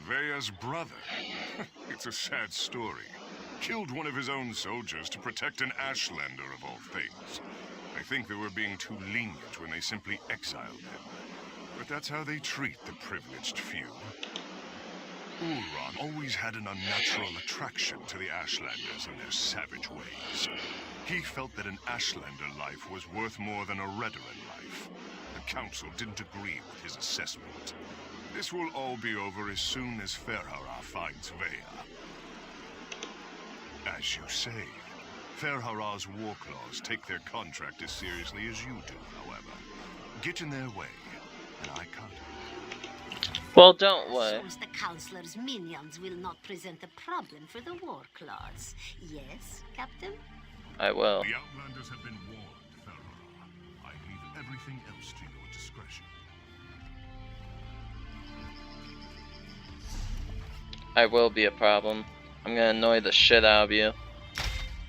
Vea's brother. It's a sad story. Killed one of his own soldiers to protect an Ashlander of all things. I think they were being too lenient when they simply exiled him. But that's how they treat the privileged few. Ulron always had an unnatural attraction to the Ashlanders and their savage ways. He felt that an Ashlander life was worth more than a Redoran life. The Council didn't agree with his assessment. This will all be over as soon as Ferhara finds Vea. As you say, Ferhara's war claws take their contract as seriously as you do, however. Get in their way, and I can't. Well, don't worry. Shows the Councilor's minions will not present a problem for the war claws. Yes, Captain? I will. The Outlanders have been warned, Ferhara. I leave everything else to your discretion. I will be a problem. I'm gonna annoy the shit out of you.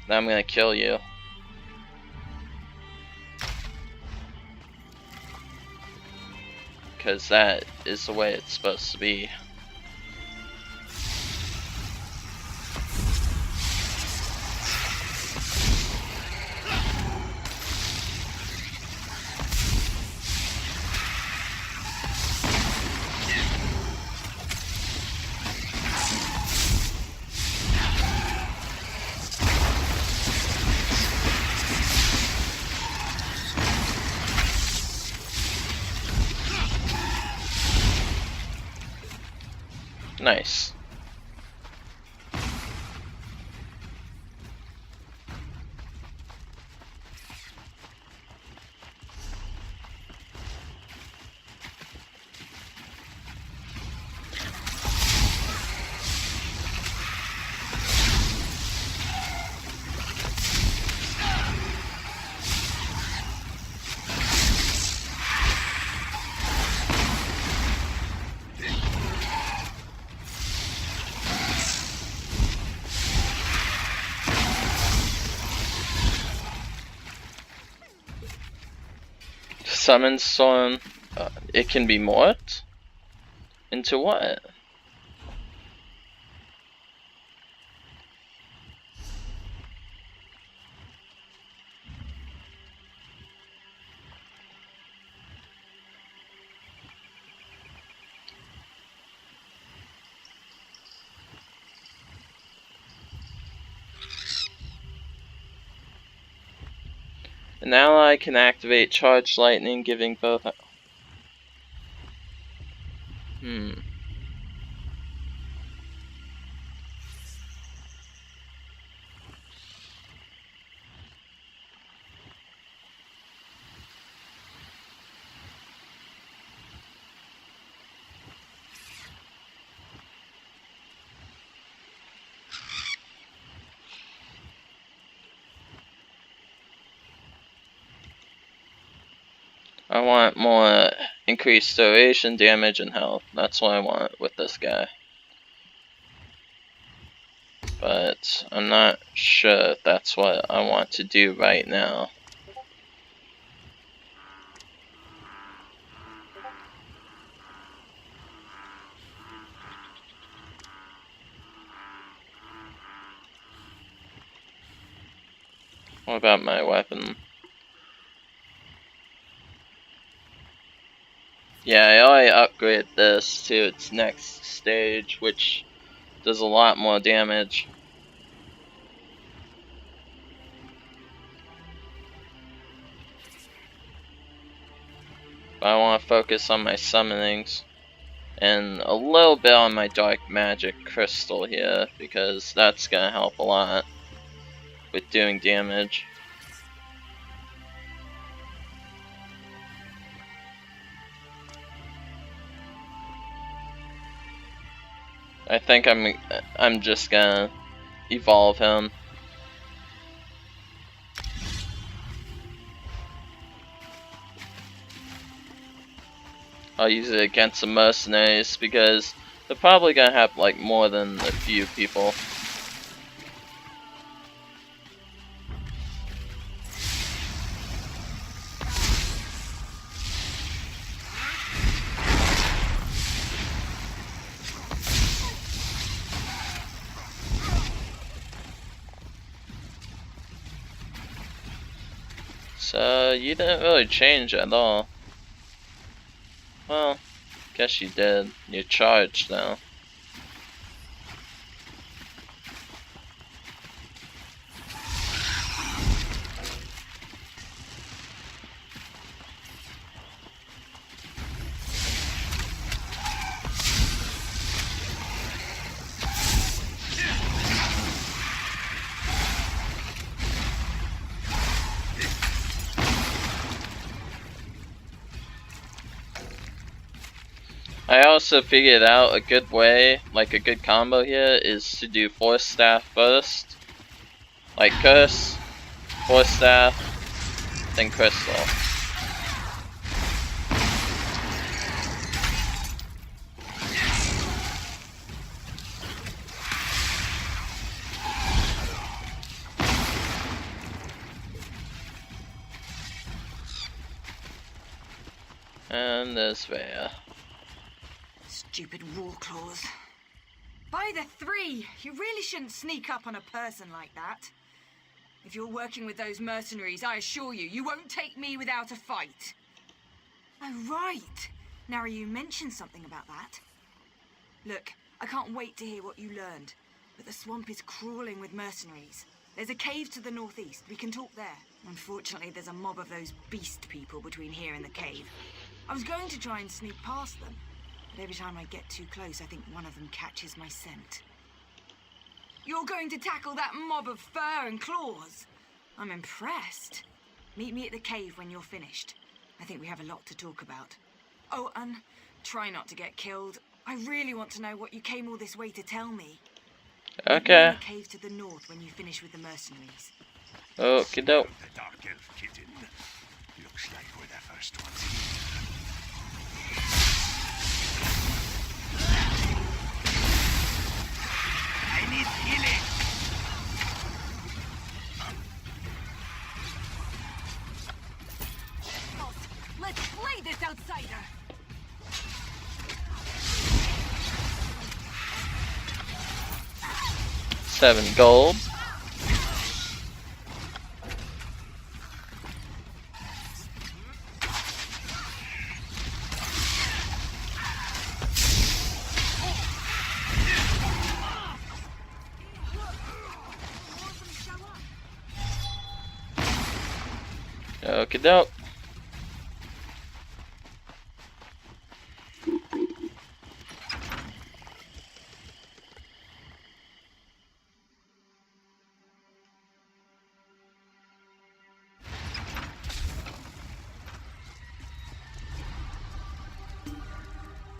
Then I'm gonna kill you. Because that is the way it's supposed to be. Nice. Summon storm. It can be morphed? Into what? An ally can activate Charged Lightning, giving both. I want more increased duration, damage, and health. That's what I want with this guy. But I'm not sure if that's what I want to do right now. What about my weapon? Yeah, I already upgrade this to its next stage, which does a lot more damage. But I want to focus on my summonings and a little bit on my dark magic crystal here, because that's gonna help a lot with doing damage. I think I'm just gonna evolve him. I'll use it against the mercenaries because they're probably gonna have like more than a few people. So, you didn't really change at all. Well, guess you did. You're charged now. I also figured out a good way, like a good combo here, is to do Force Staff first. Like Curse, Force Staff, then Crystal. And there's Vaya. Stupid Warclaws. By the three, you really shouldn't sneak up on a person like that. If you're working with those mercenaries, I assure you, you won't take me without a fight. Oh, right. Now you mentioned something about that. Look, I can't wait to hear what you learned, but the swamp is crawling with mercenaries. There's a cave to the northeast. We can talk there. Unfortunately, there's a mob of those beast people between here and the cave. I was going to try and sneak past them, but every time I get too close, I think one of them catches my scent. You're going to tackle that mob of fur and claws? I'm impressed. Meet me at the cave when you're finished. I think we have a lot to talk about. Oh, and try not to get killed. I really want to know what you came all this way to tell me. Okay. Meet me in the cave to the north when you finish with the mercenaries. Okie doke. The Dark Elf kitten. Looks like we're the first ones here. I need healing. Let's slay this outsider! 7 gold. Okie doke.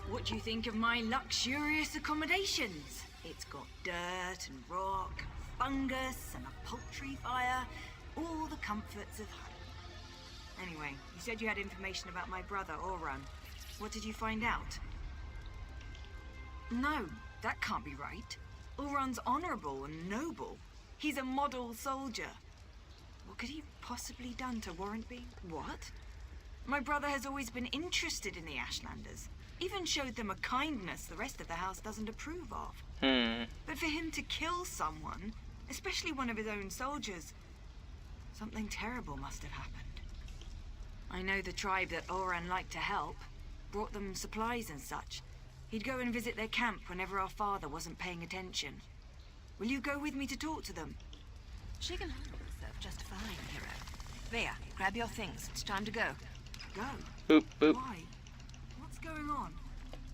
What do you think of my luxurious accommodations? It's got dirt and rock, fungus and a poultry fire, all the comforts of home. Anyway, you said you had information about my brother, Auron. What did you find out? No, that can't be right. Auron's honorable and noble. He's a model soldier. What could he have possibly done to warrant being... What? My brother has always been interested in the Ashlanders. Even showed them a kindness the rest of the house doesn't approve of. But for him to kill someone, especially one of his own soldiers, something terrible must have happened. I know the tribe that Auron liked to help, brought them supplies and such. He'd go and visit their camp whenever our father wasn't paying attention. Will you go with me to talk to them? She can handle herself just fine, hero. Vaya, grab your things. It's time to go. Go? Boop, boop. Why? What's going on?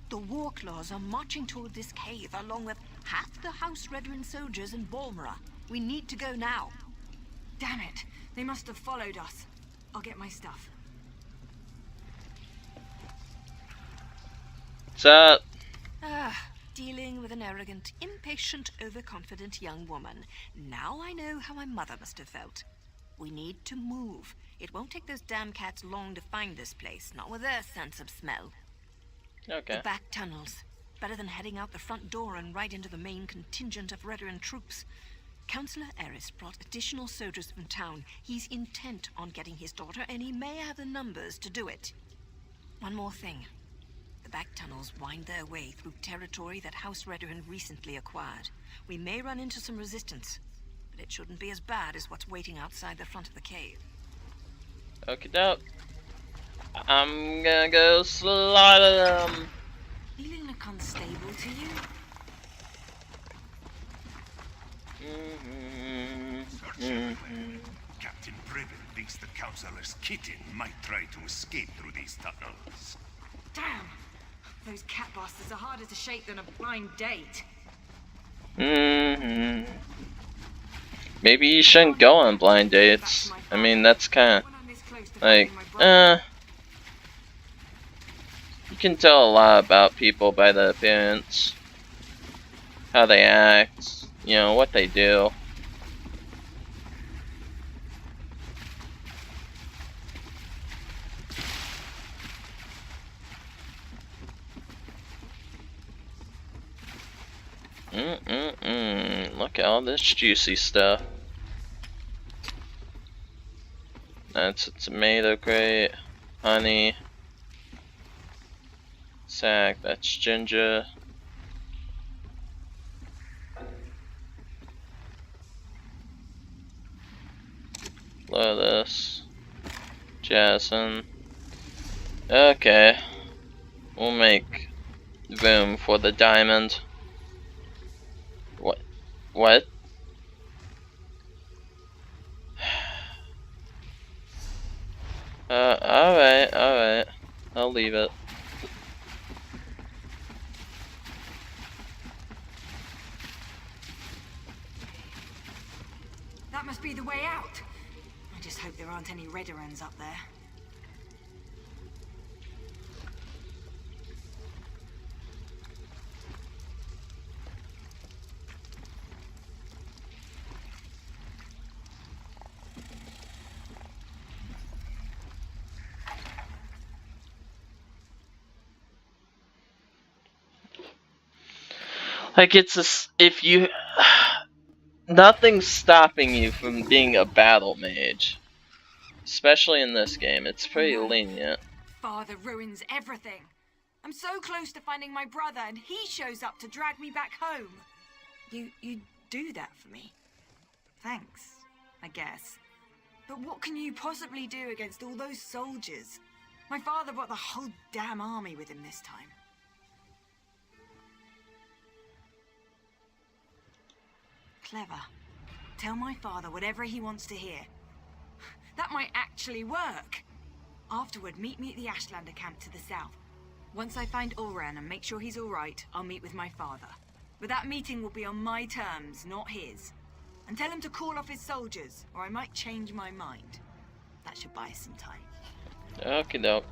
The Warclaws are marching toward this cave along with half the House Redoran soldiers in Balmora. We need to go now. Damn it! They must have followed us. I'll get my stuff. What's up? Dealing with an arrogant, impatient, overconfident young woman. Now I know how my mother must have felt. We need to move. It won't take those damn cats long to find this place, not with their sense of smell. Okay. The back tunnels. Better than heading out the front door and right into the main contingent of Redoran troops. Councillor Eris brought additional soldiers from town. He's intent on getting his daughter, and he may have the numbers to do it. One more thing. The back tunnels wind their way through territory that House Redoran recently acquired. We may run into some resistance, but it shouldn't be as bad as what's waiting outside the front of the cave. Okie doke. I'm gonna go slaughter them. Feeling look unstable to you? Captain Priven thinks the Councillor's kitten might try to escape through these tunnels. Damn! Those cat bastards are harder to shake than a blind date. Maybe you shouldn't go on blind dates. I mean, that's kind When I'm this close to of like, finding my brother, you can tell a lot about people by the appearance, how they act, you know, what they do. Look at all this juicy stuff. That's a tomato crate, honey, sack, that's ginger. Lettuce, jasmine. Okay, we'll make room for the diamond. What? Alright. I'll leave it. that must be the way out. I just hope there aren't any Redderans up there. Like, it's if you... Nothing's stopping you from being a battle mage. Especially in this game, it's pretty lenient. Father ruins everything. I'm so close to finding my brother, and he shows up to drag me back home. You do that for me? Thanks, I guess. But what can you possibly do against all those soldiers? My father brought the whole damn army with him this time. Clever. Tell my father whatever he wants to hear. That might actually work. Afterward, meet me at the Ashlander camp to the south. Once I find Ulran and make sure he's all right, I'll meet with my father. But that meeting will be on my terms, not his. And tell him to call off his soldiers, or I might change my mind. That should buy us some time. Okie doke.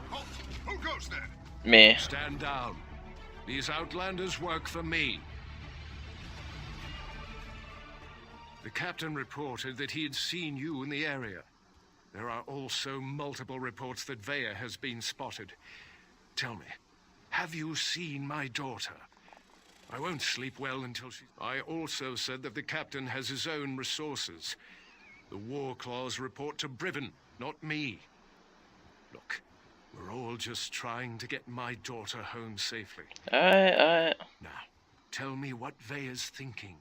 Halt! Who goes there? Me. Stand down. These outlanders work for me. The captain reported that he had seen you in the area. There are also multiple reports that Vaya has been spotted. Tell me, have you seen my daughter? I won't sleep well until she... I also said that the captain has his own resources. The War Claws report to Briven, not me. Look, we're all just trying to get my daughter home safely. Alright. Now, tell me what Vaya's thinking.